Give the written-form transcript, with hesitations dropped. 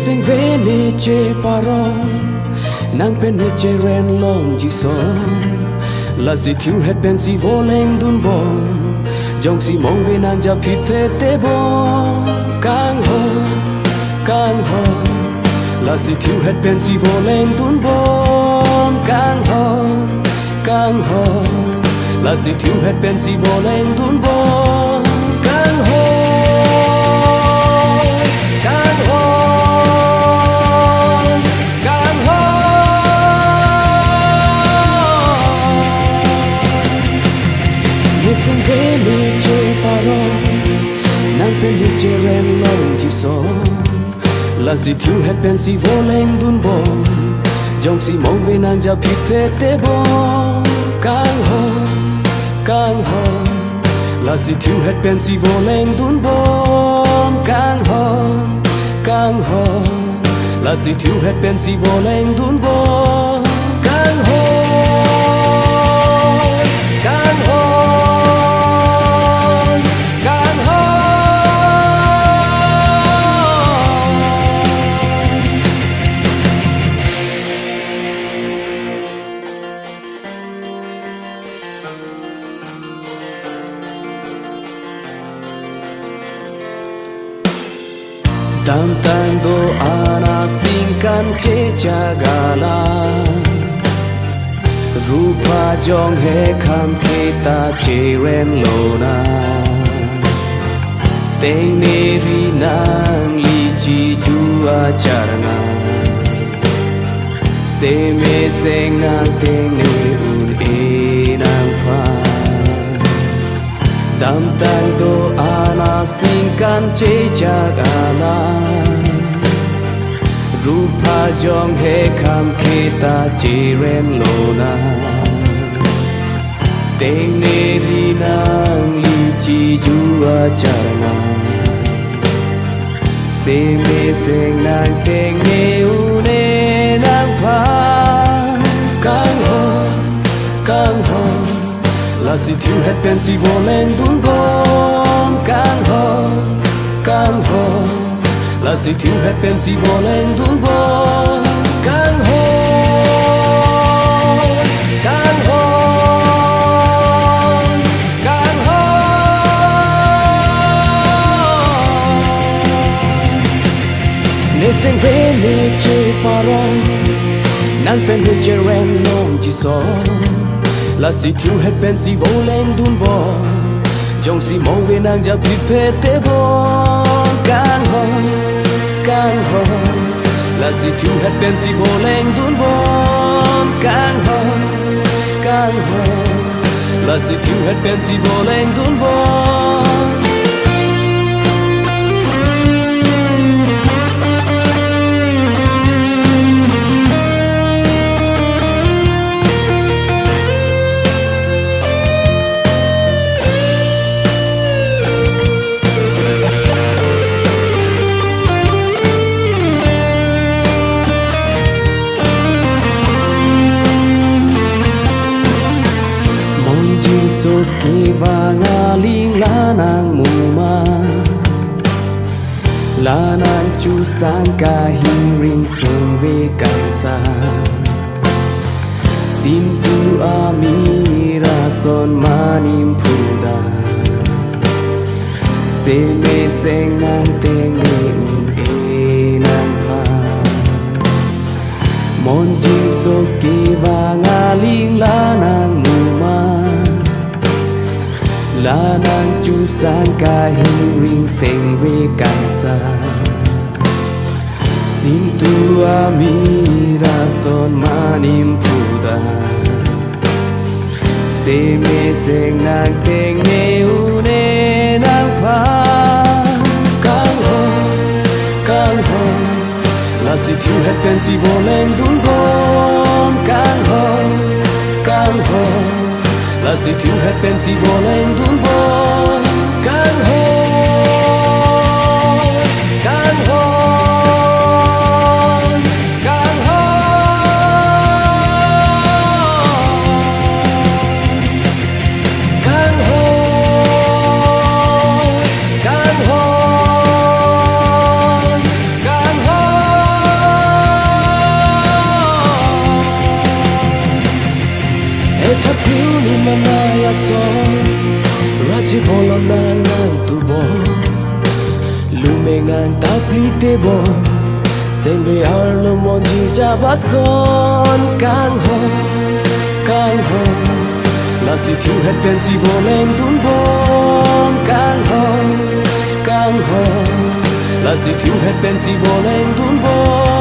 sing ve ne che paron nang pen ne che ren long ji so la si thiu het ben si voleng dun bon jong si mong ve nang ja phit phe te bon kang ho la si thiu het ben si voleng dun bon kang ho la si thiu het ben si voleng dun bon kang ho sing ve ne che paron nang pen ne che ren long ji so la si thiu het ben si voleng dun bon jong si mong ve nang ja phit phe te bon kang ho la si thiu het ben si voleng dun bon kang ho la si thiu het ben si voleng dun bon kang ho tam tan do ana singkan che chagala rupa jong he kham ke ta che ren lona teng ne ri nang li chi chu a charna se me se ngang teng ne un e nang pha tam tan do ana singkan che chagala rupa jong he kham ke ta che ren lona teng ne ri nang li chi ju a charna se me se nang teng ne u ne nang pha kang ho la si thiu het ben si voleng dun bon kang ho la si thiu het ben si voleng dun bon kang ho ne sing ve ne che paron nang pen ne che ren long ji so la si thiu het ben si voleng dun bon jong si mong ve nang ja phit phe te bon kang ho la si thiu het ben si voleng dun bon kang ho la si thiu het ben si voleng dun bon so ki va nga ling la nang mu ma la nang chu sang ka hing ring sing ve kan sa sim tu a mi ra son ma nim phu da se me seng nang teng ne un e nang pha mon jing so ki va nga ling la nang mu ma la nang chu sang ka hing ring seng ve kan sa sim tu a mi ra son ma nim phu da se me seng nang teng ne u ne nang pha kang ho la si thiu het ben si voleng dun bon kang ho la si thiu het ben si voleng dun bon kang ho la so raji bolo na ngang tu bo lume ngang ta pli te bo sen be ar lo mon ji ja ba son kang ho la si thiu het pen si vo leng tun bom kang ho la si thiu het pen si vo leng tun bom